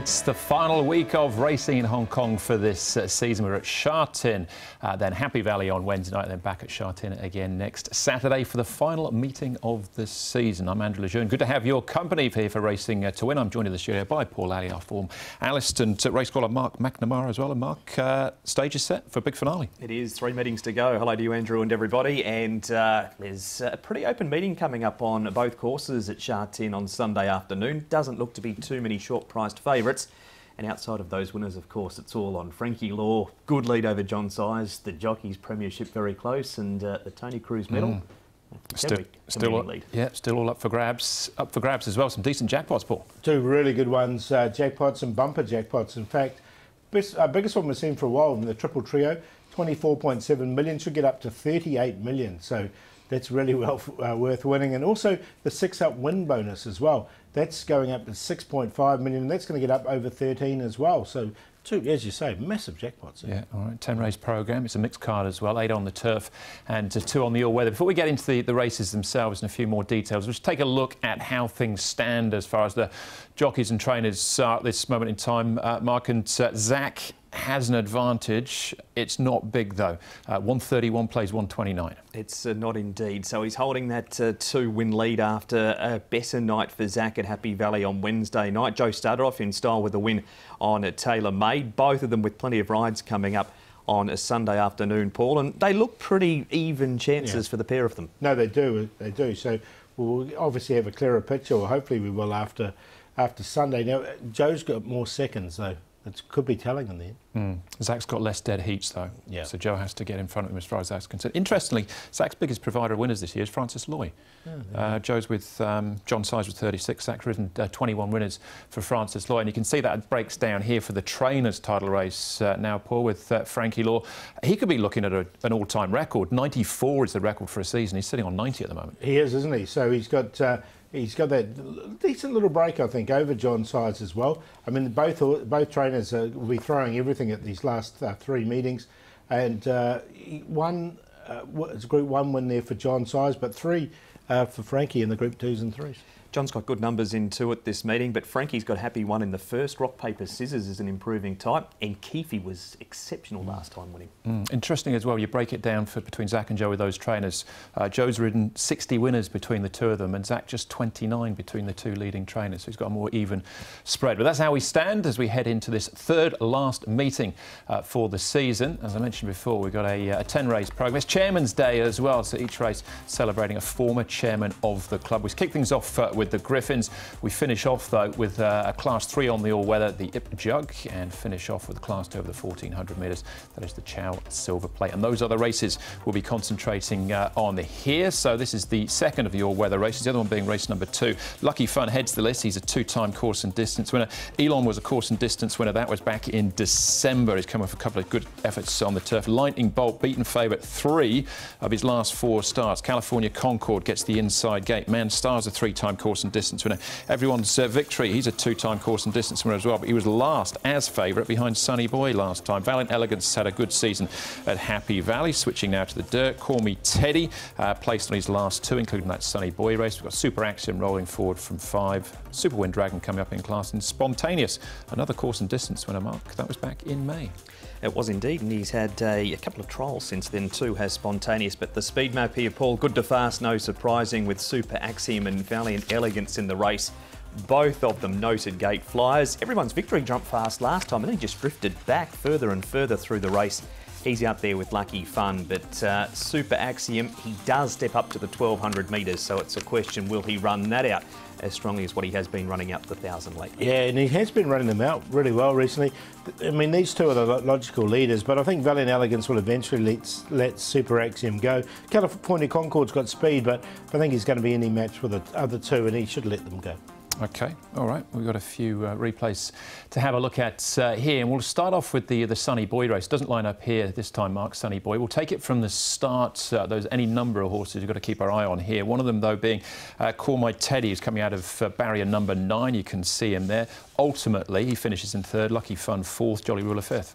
It's the final week of racing in Hong Kong for this season. We're at Sha Tin, then Happy Valley on Wednesday night, then back at Sha Tin again next Saturday for the final meeting of the season. I'm Andrew Lejeune. Good to have your company here for Racing to Win. I'm joined in the studio by Paul Alley, our form analyst, and race caller Mark McNamara as well. And Mark, stage is set for a big finale. It is. 3 meetings to go. Hello to you, Andrew, and everybody. And there's a pretty open meeting coming up on both courses at Sha Tin on Sunday afternoon. Doesn't look to be too many short-priced favourites. And outside of those winners, of course, it's all on Frankie Law. Good lead over John Size. The Jockeys Premiership very close. And the Tony Cruz medal. Still all up for grabs. Up for grabs as well. Some decent jackpots, Paul. Two really good ones, jackpots and bumper jackpots. In fact, biggest one we've seen for a while in the triple trio, 24.7 million, should get up to 38 million. So that's really well worth winning. And also the 6-up win bonus as well. That's going up to 6.5 million. And that's going to get up over 13 as well. So two, as you say, massive jackpots. Yeah, all right. 10 race program. It's a mixed card as well. 8 on the turf and 2 on the all-weather. Before we get into the races themselves and a few more details, let's take a look at how things stand as far as the jockeys and trainers are at this moment in time. Mark, and Zach has an advantage. It's not big though. 131 plays 129. It's not indeed. So he's holding that 2-win lead after a better night for Zach at Happy Valley on Wednesday night. Joe started off in style with a win on Taylor Made. Both of them with plenty of rides coming up on a Sunday afternoon, Paul, and they look pretty even chances for the pair of them. No, they do. They do. So we'll obviously have a clearer picture, or hopefully we will after Sunday. Now, Joe's got more seconds though. It could be telling in the end. Zach's got less dead heats though, so Joe has to get in front of him as far as that's concerned. Interestingly, Zach's biggest provider of winners this year is Francis Loy. Joe's with John Size with 36. Zach's ridden 21 winners for Francis Loy, and you can see that it breaks down here for the trainers' title race now, Paul, with Frankie Law. He could be looking at an all-time record. 94 is the record for a season. He's sitting on 90 at the moment. He is, isn't he? So he's got that decent little break, I think, over John Size as well. I mean, both trainers will be throwing everything at these last 3 meetings, and it's a Group 1 win there for John Size, but 3 for Frankie in the Group 2s and 3s. John's got good numbers into it this meeting, but Frankie's got Happy 1 in the first. Rock, paper, scissors is an improving type, and Keefe was exceptional last time winning. Interesting as well, you break it down between Zach and Joe with those trainers. Joe's ridden 60 winners between the two of them, and Zach just 29 between the 2 leading trainers, so he's got a more even spread. But that's how we stand as we head into this third last meeting for the season. As I mentioned before, we've got a 10-race program. It's Chairman's Day as well, so each race celebrating a former chairman of the club. We kick things off with the Griffins. We finish off though with a Class 3 on the all-weather, the Ip Jug, and finish off with a Class 2 over the 1400 metres. That is the Chow Silver Plate. And those other races we'll be concentrating on here. So this is the second of the all-weather races, the other one being race number 2. Lucky Fun heads the list. He's a 2-time course and distance winner. Elon was a course and distance winner. That was back in December. He's come off a couple of good efforts on the turf. Lightning Bolt, beaten favourite 3 of his last 4 starts. California Concord gets the inside gate. Man Star's a 3-time course and distance winner. Everyone's Victory, he's a 2-time course and distance winner as well, but he was last as favourite behind Sunny Boy last time. Valiant Elegance had a good season at Happy Valley. Switching now to the dirt, Call Me Teddy, placed on his last 2, including that Sunny Boy race. We've got Super Axiom rolling forward from 5. Super Wind Dragon coming up in class, and Spontaneous, another course and distance winner, Mark. That was back in May. It was indeed, and he's had a couple of trials since then too, has Spontaneous. But the speed map here, Paul, good to fast, no surprising, with Super Axiom and Valiant Elegance in the race. Both of them noted gate flyers. Everyone's Victory jumped fast last time and then he just drifted back further and further through the race. He's out there with Lucky Fun, but Super Axiom, he does step up to the 1200 metres, so it's a question, will he run that out as strongly as what he has been running out the 1000 lately? Yeah, and he has been running them out really well recently. I mean, these two are the logical leaders, but I think Valiant Elegance will eventually let Super Axiom go. California Concord's got speed, but I think he's going to be any match with the other 2, and he should let them go. Okay, all right. We've got a few replays to have a look at here, and we'll start off with the Sunny Boy race. Doesn't line up here this time, Mark. Sunny Boy. We'll take it from the start. There's any number of horses we've got to keep our eye on here. One of them, though, being Call My Teddy, who's coming out of barrier number 9. You can see him there. Ultimately, he finishes in 3rd. Lucky Fun 4th. Jolly Ruler 5th.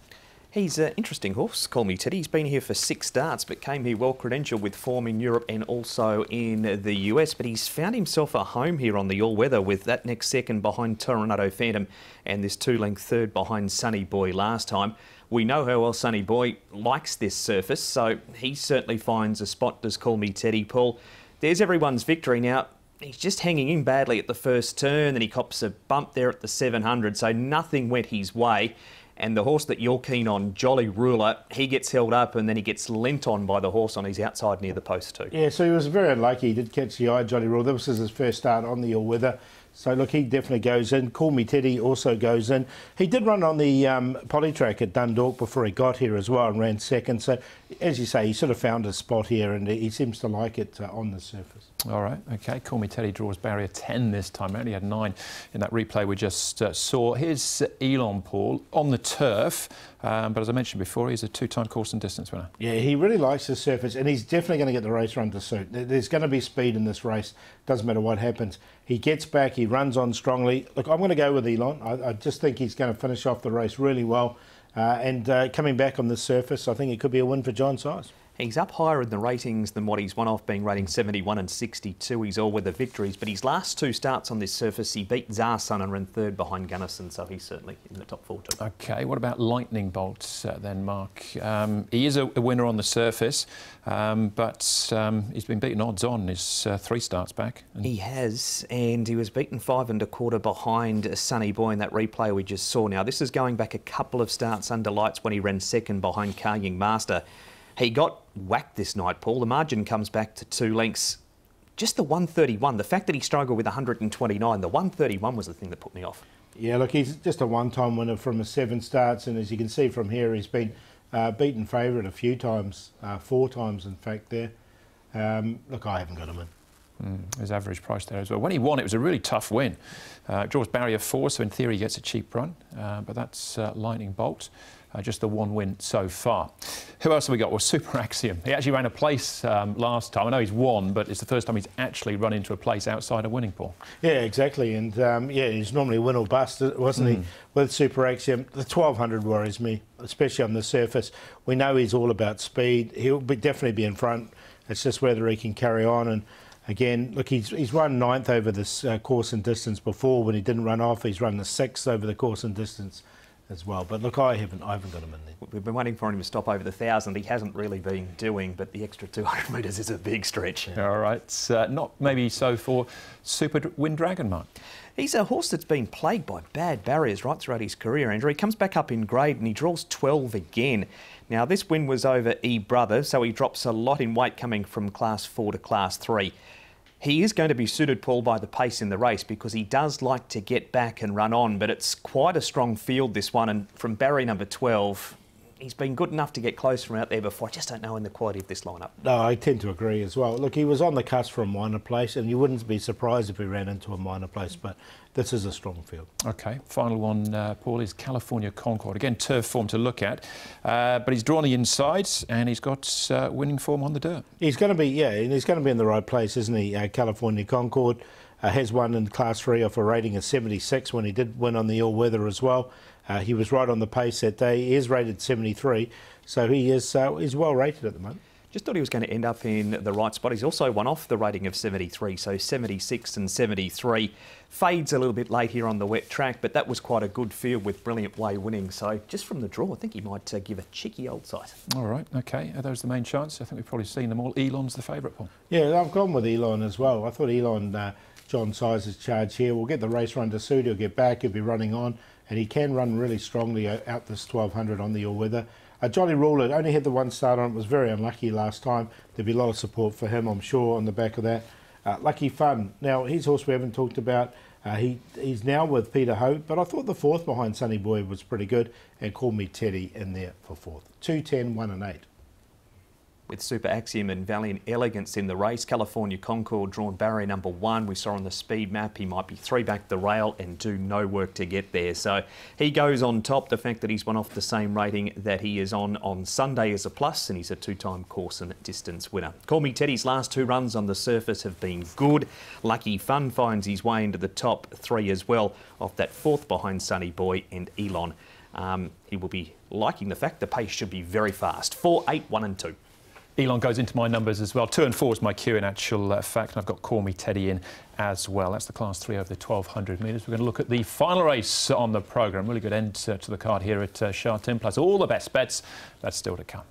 He's an interesting horse, Call Me Teddy. He's been here for 6 starts, but came here well credentialed with form in Europe and also in the US. But he's found himself a home here on the all-weather with that next second behind Toronado Phantom and this 2-length third behind Sunny Boy last time. We know how well Sunny Boy likes this surface, so he certainly finds a spot, does Call Me Teddy, Paul. There's everyone's victory now. He's just hanging in badly at the first turn, then he cops a bump there at the 700, so nothing went his way. And the horse that you're keen on, Jolly Ruler, he gets held up and then he gets lent on by the horse on his outside near the post too. Yeah, so he was very unlucky. He did catch the eye, Jolly Ruler. This was his first start on the all-weather. So, look, he definitely goes in. Call Me Teddy also goes in. He did run on the poly track at Dundalk before he got here as well and ran second. So, as you say, he sort of found his spot here and he seems to like it on the surface. All right, OK. Call Me Teddy draws barrier 10 this time. Only had 9 in that replay we just saw. Here's Elon, Paul, on the turf. But as I mentioned before, he's a 2-time course and distance winner. Yeah, he really likes the surface and he's definitely going to get the race run to suit. There's going to be speed in this race. Doesn't matter what happens. He gets back, he runs on strongly. Look, I'm going to go with Elon. I just think he's going to finish off the race really well. Coming back on the surface, I think it could be a win for John Size. He's up higher in the ratings than what he's won off, being rating 71 and 62. He's all-weather victories, but his last 2 starts on this surface, he beat Zarsun and ran third behind Gunnison, so he's certainly in the top 4 too. OK, what about Lightning Bolt then, Mark? He is a winner on the surface, but he's been beaten odds on his 3 starts back. He has, and he was beaten 5 1/4 behind Sunny Boy in that replay we just saw. Now, this is going back a couple of starts under lights when he ran second behind Carrying Master. He got whacked this night, Paul. The margin comes back to 2 lengths. Just the 131. The fact that he struggled with 129, the 131 was the thing that put me off. Yeah, look, he's just a one-time winner from his 7 starts, and as you can see from here, he's been beaten favourite a few times, 4 times in fact there. Look, I haven't got him in. His average price there as well. When he won, it was a really tough win. Draws barrier 4, so in theory he gets a cheap run, but that's Lightning Bolt. Just the 1 win so far. Who else have we got? Well, Super Axiom. He actually ran a place last time. I know he's won, but it's the first time he's actually run into a place outside a winning pool. Yeah, exactly. And yeah, he's normally win or bust, wasn't he? With Super Axiom, the 1200 worries me, especially on the surface. We know he's all about speed. He'll definitely be in front. It's just whether he can carry on. And again, look, he's run 9th over this course and distance before when he didn't run off. He's run the 6th over the course and distance as well. But look, I haven't got him in there. We've been waiting for him to stop over the 1,000. He hasn't really been doing, but the extra 200 metres is a big stretch. Yeah. All right, not maybe so for Super Wind Dragon, Mark. He's a horse that's been plagued by bad barriers right throughout his career, Andrew. He comes back up in grade and he draws 12 again. Now, this win was over E-Brother, so he drops a lot in weight coming from Class 4 to Class 3. He is going to be suited, Paul, by the pace in the race because he does like to get back and run on, but it's quite a strong field, this one, and from barrier number 12, he's been good enough to get close from out there before. I just don't know in the quality of this lineup. No, I tend to agree as well. Look, he was on the cusp for a minor place, and you wouldn't be surprised if he ran into a minor place, but this is a strong field. OK, final one, Paul, is California Concord. Again, turf form to look at, but he's drawn the inside and he's got winning form on the dirt. He's going to be, yeah, and he's going to be in the right place, isn't he? California Concord has won in Class 3 off a rating of 76 when he did win on the all-weather as well. He was right on the pace that day. He is rated 73, so he is well rated at the moment. Just thought he was going to end up in the right spot. He's also won off the rating of 73, so 76 and 73. Fades a little bit late here on the wet track, but that was quite a good field with Brilliant Way winning. So just from the draw, I think he might give a cheeky old sight. All right, OK. Are those the main chance? I think we've probably seen them all. Elon's the favourite, Paul. Yeah, I've gone with Elon as well. I thought Elon, John Size's charge here, will get the race run to suit. He'll get back, he'll be running on, and he can run really strongly out this 1200 on the all-weather. Jolly Ruler only had the 1 start on it, was very unlucky last time. There'll be a lot of support for him, I'm sure, on the back of that. Lucky Fun. Now, his horse we haven't talked about. He's now with Peter Ho, but I thought the 4th behind Sunny Boy was pretty good, and Call Me Teddy in there for 4th. 2, 10, 1 and 8. With Super Axiom and Valiant Elegance in the race, California Concord drawn barrier number 1. We saw on the speed map he might be 3 back the rail and do no work to get there. So he goes on top. The fact that he's won off the same rating that he is on Sunday is a plus, and he's a 2-time course and distance winner. Call Me Teddy's last 2 runs on the surface have been good. Lucky Fun finds his way into the top 3 as well, off that 4th behind Sunny Boy and Elon. he will be liking the fact the pace should be very fast. 4, 8, 1 and 2. Elon goes into my numbers as well. 2 and 4 is my cue in actual fact, and I've got Call Me Teddy in as well. That's the Class 3 over the 1,200 metres. We're going to look at the final race on the programme. Really good end to the card here at Sha Tin, plus all the best bets. That's still to come.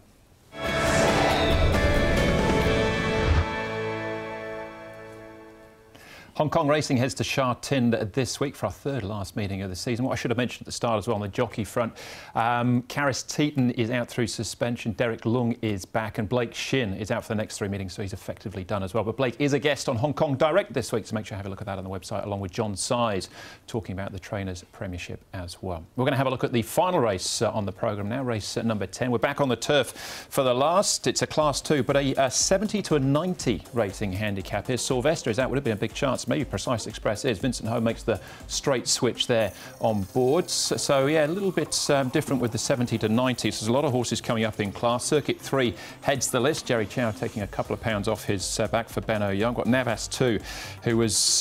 Hong Kong racing heads to Sha Tin this week for our third last meeting of the season. What I should have mentioned at the start as well on the jockey front, Karis Teaton is out through suspension, Derek Lung is back, and Blake Shin is out for the next 3 meetings, so he's effectively done as well. But Blake is a guest on Hong Kong Direct this week, so make sure you have a look at that on the website, along with John Size, talking about the Trainers' Premiership as well. We're going to have a look at the final race on the programme now, race number 10. We're back on the turf for the last. It's a Class 2, but a 70 to a 90 rating handicap here. Sylvester is out. Would have been a big chance. Maybe Precise Express is. Vincent Ho makes the straight switch there on board. So, yeah, a little bit different with the 70 to 90. So there's a lot of horses coming up in class. Circuit 3 heads the list. Jerry Chow taking a couple of pounds off his back for Benno Young. Got Navas 2, who was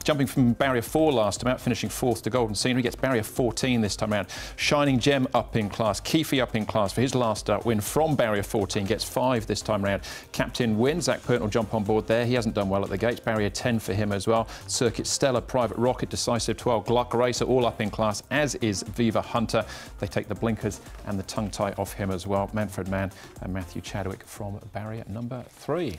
jumping from barrier 4 last time out, finishing 4th to Golden Scenery. Gets barrier 14 this time around. Shining Gem up in class. Keefe up in class for his last win from barrier 14. Gets 5 this time around. Captain Win. Zach Pert will jump on board there. He hasn't done well at the gates. Barrier 10 for him as well. Circuit Stella, Private Rocket, Decisive 12, Gluck Racer, all up in class, as is Viva Hunter. They take the blinkers and the tongue tie off him as well. Manfred Mann and Matthew Chadwick from barrier number 3.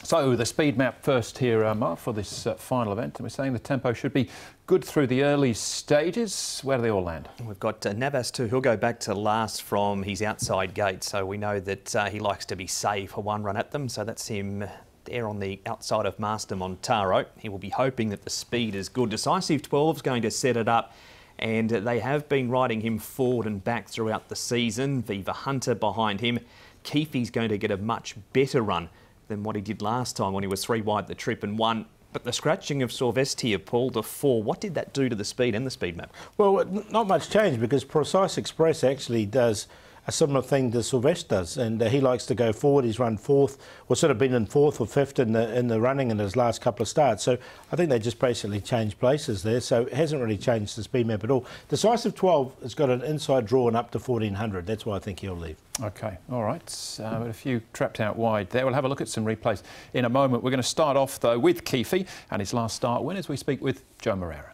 So the speed map first here, Mark, for this final event. And we're saying the tempo should be good through the early stages. Where do they all land? We've got Navas too. He'll go back to last from his outside gate. So we know that he likes to be safe for one run at them. So that's him there on the outside of Master Montaro. He will be hoping that the speed is good. Decisive 12 is going to set it up, and they have been riding him forward and back throughout the season. Viva Hunter behind him. Keefe's going to get a much better run than what he did last time when he was 3 wide the trip and won. But the scratching of Sylvester, Paul, to 4, what did that do to the speed and the speed map? Well, not much change, because Precise Express actually does a similar thing to Sylvester does, and he likes to go forward. He's run 4th, or sort of been in 4th or 5th in the running in his last couple of starts. So I think they just basically changed places there. So it hasn't really changed the speed map at all. Decisive 12 has got an inside draw and up to 1400. That's why I think he'll leave. OK, all right. A few trapped out wide there. We'll have a look at some replays in a moment. We're going to start off, though, with Keefe and his last start win as we speak with Joe Moreira.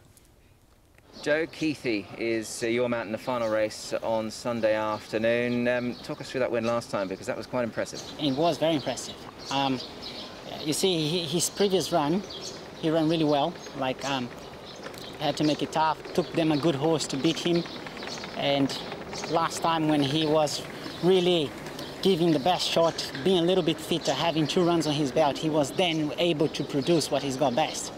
Joe, Keefe is your man in the final race on Sunday afternoon. Talk us through that win last time, because that was quite impressive. It was very impressive. You see, his previous run, he ran really well. Like, had to make it tough. Took them a good horse to beat him. And last time, when he was really giving the best shot, being a little bit fitter, having 2 runs on his belt, he was then able to produce what he's got best.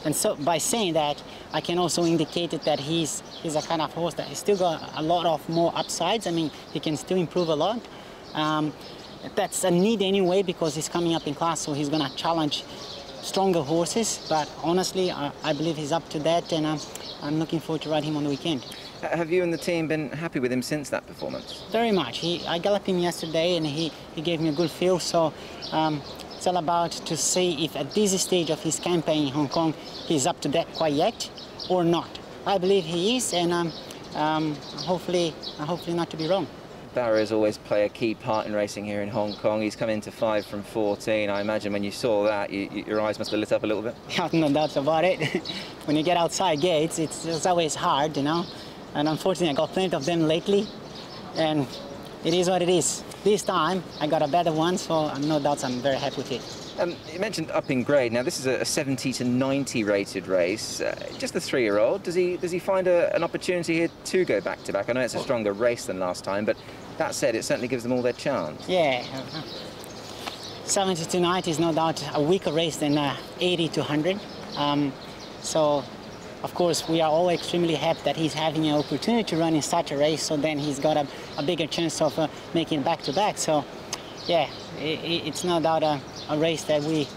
And so by saying that, I can also indicate that he's a kind of horse that has still got a lot of more upsides. I mean, he can still improve a lot. That's a need anyway, because he's coming up in class, so he's going to challenge stronger horses. But honestly, I believe he's up to that, and I'm looking forward to ride him on the weekend. Have you and the team been happy with him since that performance? Very much. I galloped him yesterday, and he gave me a good feel. So it's all about to see if at this stage of his campaign in Hong Kong he's up to that quite yet or not. I believe he is, and hopefully not to be wrong. Barriers always play a key part in racing here in Hong Kong. He's come into 5 from 14. I imagine when you saw that, your eyes must have lit up a little bit. No doubts about it. When you get outside gates, it's always hard, you know. And unfortunately, I got plenty of them lately, and it is what it is. This time, I got a better one, so no doubts I'm very happy with it. You mentioned up in grade. Now, this is a 70 to 90 rated race. Just the 3-year-old. Does he find an opportunity here to go back to back? I know it's a stronger race than last time, but that said, it certainly gives them all their chance. Yeah. 70 to 90 is no doubt a weaker race than 80 to 100. So, of course, we are all extremely happy that he's having an opportunity to run in such a race, so then he's got a bigger chance of making back-to-back. So, yeah, it's no doubt a race that we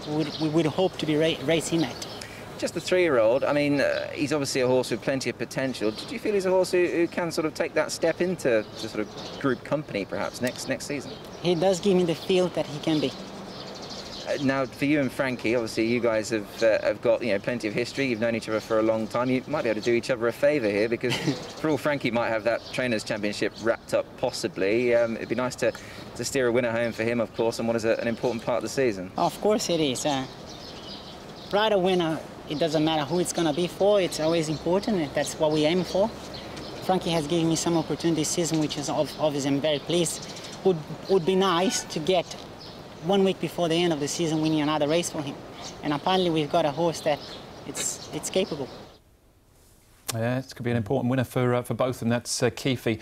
would hope to be racing at. Just the 3-year-old, I mean, he's obviously a horse with plenty of potential. Did you feel he's a horse who can sort of take that step into sort of group company, perhaps, next season? He does give me the feel that he can be. Now, for you and Frankie, obviously you guys have got plenty of history. You've known each other for a long time. You might be able to do each other a favour here, because for all Frankie might have that Trainers' Championship wrapped up possibly, it'd be nice to steer a winner home for him, of course, and what is an important part of the season. Of course it is. Ride a winner, it doesn't matter who it's going to be for. It's always important, and that's what we aim for. Frankie has given me some opportunity this season, which is obviously I'm very pleased. Would be nice to get 1 week before the end of the season winning another race for him, and apparently we've got a horse that it's capable. Yeah, it's going to be an important winner for both, and that's Keefe.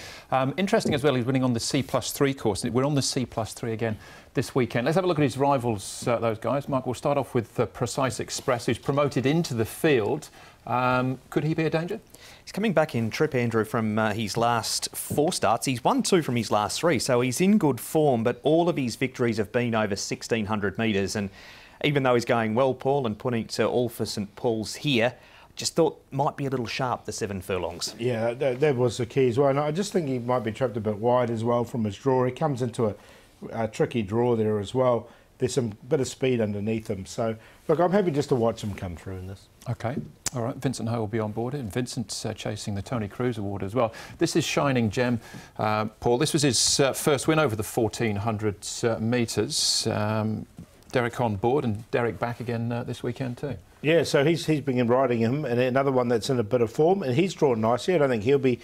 Interesting as well, he's winning on the C+3 course. We're on the C+3 again this weekend. Let's have a look at his rivals, those guys. Mark, we'll start off with Precise Express, who's promoted into the field. Could he be a danger? He's coming back in trip, Andrew, from his last 4 starts. He's won 2 from his last 3, so he's in good form, but all of his victories have been over 1,600 metres. And even though he's going well, Paul, and putting to all for St Paul's here, just thought might be a little sharp, the 7 furlongs. Yeah, that was the key as well. And I just think he might be trapped a bit wide as well from his draw. He comes into a tricky draw there as well. There's some bit of speed underneath him. So, look, I'm happy just to watch him come through in this. OK. All right, Vincent Ho will be on board, and Vincent's chasing the Tony Cruz Award as well. This is Shining Gem, Paul. This was his first win over the 1,400 metres. Derek on board, and Derek back again this weekend too. Yeah, so he's been riding him, and another one that's in a bit of form, and he's drawn nicely. I don't think he'll be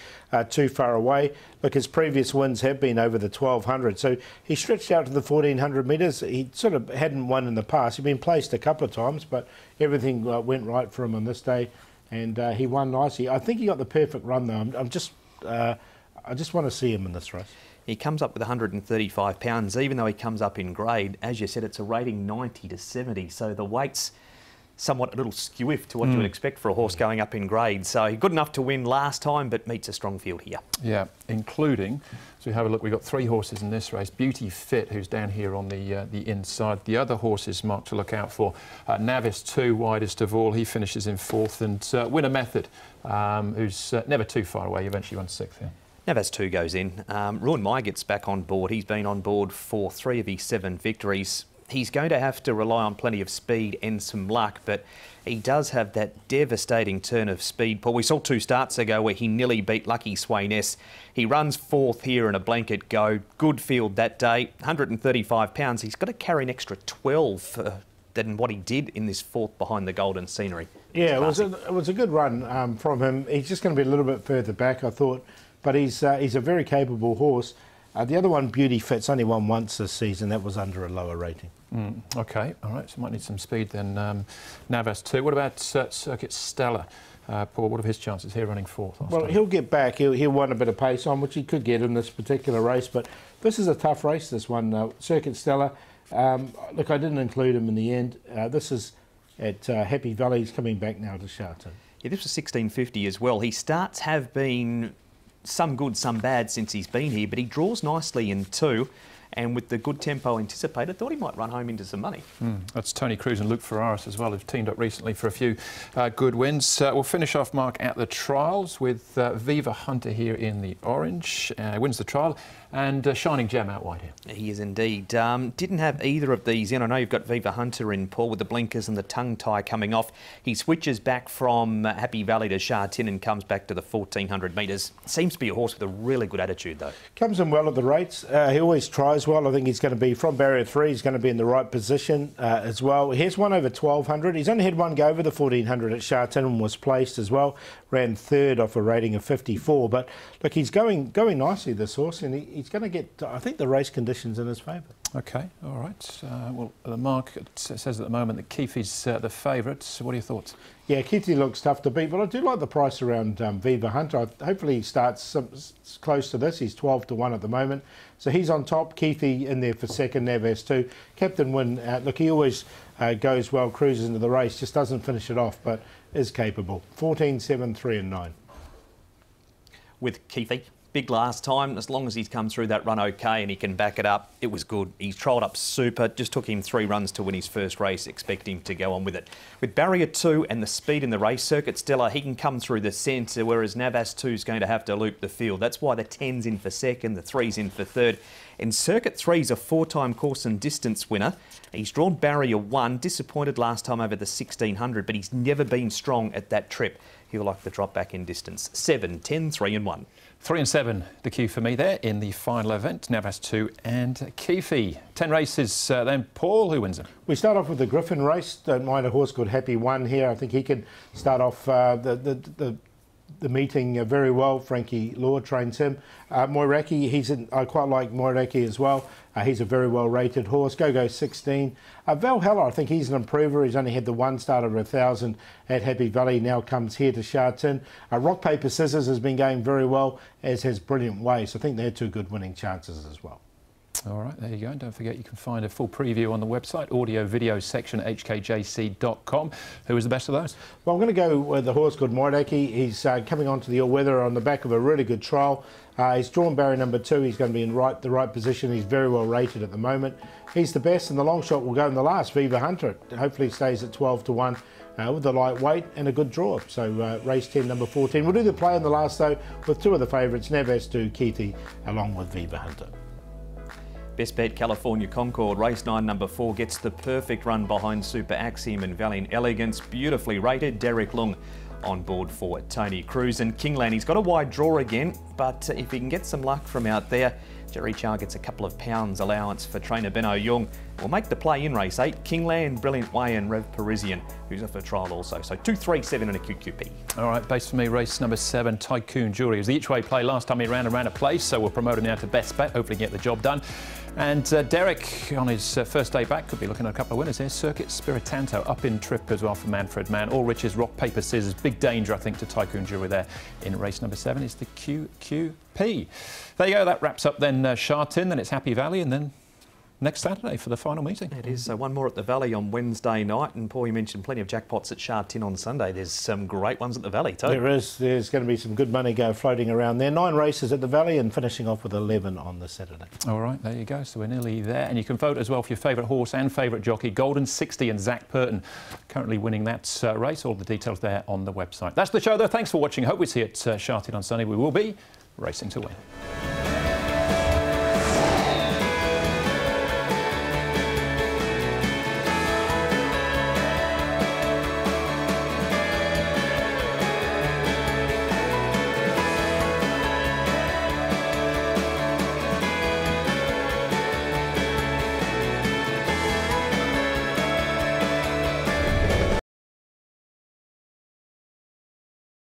too far away. Look, his previous wins have been over the 1,200, so he stretched out to the 1,400 metres. He sort of hadn't won in the past. He'd been placed a couple of times, but everything went right for him on this day, and he won nicely. I think he got the perfect run though. I just want to see him in this race. He comes up with 135 pounds, even though he comes up in grade. As you said, it's a rating 90 to 70, so the weight's somewhat a little skewiff to what you would expect for a horse going up in grade. So good enough to win last time, but meets a strong field here. Yeah, including, so we have a look, we've got 3 horses in this race. Beauty Fit, who's down here on the inside. The other horses marked to look out for. Navis 2, widest of all, he finishes in 4th. And Winner Method, who's never too far away, eventually won 6th here. Navas 2 goes in. Ruin Mai gets back on board. He's been on board for 3 of his 7 victories. He's going to have to rely on plenty of speed and some luck, but he does have that devastating turn of speed, Paul. We saw 2 starts ago where he nearly beat Lucky Swayness. He runs 4th here in a blanket go. Good field that day, 135 pounds. He's got to carry an extra 12 than what he did in this 4th behind the Golden Scenery. Yeah, it was a good run from him. He's just going to be a little bit further back, I thought, but he's a very capable horse. The other one, Beauty Fit's only won once this season. That was under a lower rating. OK, all right, so might need some speed then. Navas 2. What about Circuit Stella? Paul, what are his chances here running 4th? Well, he'll get back. He'll want a bit of pace on, which he could get in this particular race. But this is a tough race, this one. Circuit Stella. Look, I didn't include him in the end. This is at Happy Valley. He's coming back now to Sha Tin. Yeah, this was 1650 as well. His starts have been some good, some bad since he's been here, but he draws nicely in 2. And with the good tempo anticipated, thought he might run home into some money. That's Tony Cruz and Luke Ferraris as well, who've teamed up recently for a few good wins. We'll finish off, Mark, at the trials with Viva Hunter here in the orange. Wins the trial. And Shining Gem out wide here. He is indeed. Didn't have either of these in. I know you've got Viva Hunter in, Paul, with the blinkers and the tongue tie coming off. He switches back from Happy Valley to Sha Tin and comes back to the 1,400 metres. Seems to be a horse with a really good attitude, though. Comes in well at the rates. He always tries well. I think he's going to be, from barrier 3, he's going to be in the right position as well. Here's one over 1,200. He's only had one go over the 1,400 at Sha Tin and was placed as well. Ran 3rd off a rating of 54. But look, he's going nicely, this horse, and he's going to get, I think, the race conditions in his favour. OK, all right. Well, the market says at the moment that Keefe's the favourite. What are your thoughts? Yeah, Keefe looks tough to beat, but I do like the price around Viva Hunter. Hopefully he starts close to this. He's 12 to 1 at the moment. So he's on top. Keefe in there for 2nd, Navas 2. Captain Win, look, he always goes well, cruises into the race, just doesn't finish it off, but is capable. 14, 7, 3 and 9. With Keefe. big last time. As long as he's come through that run okay and he can back it up, it was good. He's trolled up super. Just took him 3 runs to win his first race. Expect him to go on with it. With barrier 2 and the speed in the race, Circuit Stella, he can come through the centre, whereas Navas 2 is going to have to loop the field. That's why the 10's in for second, the 3's in for third. And Circuit 3's a 4-time course and distance winner. He's drawn barrier 1, disappointed last time over the 1600, but he's never been strong at that trip. He'll like the drop back in distance. 7, 10, 3 and 1. 3 and 7, the cue for me there in the final event. Navas 2 and Keefe. 10 races then. Paul, who wins them? We start off with the Griffin race. Don't mind a horse called Happy One here. I think he can start off the meeting very well. Frankie Law trains him. Moiraki, I quite like Moiraki as well. He's a very well rated horse. Go 16. Valhalla, I think he's an improver. He's only had the 1 start over 1,000 at Happy Valley. Now comes here to Sha Tin. Rock Paper Scissors has been going very well, as has Brilliant Way. So I think they're 2 good winning chances as well. All right, there you go. And don't forget you can find a full preview on the website, audio video section at hkjc.com. Who is the best of those? Well, I'm going to go with the horse called Moiraki. He's coming onto the all-weather on the back of a really good trial. He's drawn barrier number 2. He's going to be in the right position. He's very well rated at the moment. He's the best, and the long shot will go in the last, Viva Hunter. Hopefully stays at 12 to 1 with the lightweight and a good draw. So race 10, number 14. We'll do the play in the last, though, with 2 of the favourites, Navas 2, Keefe, along with Viva Hunter. Best bet, California Concord. Race 9, number 4, gets the perfect run behind Super Axiom and Valiant Elegance. Beautifully rated. Derek Lung on board for Tony Cruz. And Kingland, he's got a wide draw again, but if he can get some luck from out there, Jerry Char gets a couple of pounds allowance for trainer Benno Young. Will make the play in race 8. Kingland, Brilliant Way and Rev Parisian, who's up for trial also. So 2, 3, 7 and a QQP. All right, base for me, race number 7, Tycoon Jewelry. It was the each-way play last time he ran a place, so we'll promote him now to best bet, hopefully get the job done. And Derek, on his first day back, could be looking at a couple of winners here. Circuit Spiritanto up in trip as well for Manfred Mann. All Riches, Rock, Paper, Scissors. Big danger, I think, to Tycoon Jewelry there in race number 7 is the QQP. There you go, that wraps up then Sha Tin, then it's Happy Valley, and then next Saturday for the final meeting. It is. So one more at the Valley on Wednesday night, and Paul, you mentioned plenty of jackpots at Sha Tin on Sunday. There's some great ones at the Valley too. There is. There's going to be some good money floating around there. 9 races at the Valley and finishing off with 11 on the Saturday. All right, there you go. So we're nearly there, and you can vote as well for your favourite horse and favourite jockey. Golden 60 and Zach Purton currently winning that race. All the details there on the website. That's the show though. Thanks for watching. Hope we see you at Sha Tin on Sunday. We will be racing to win.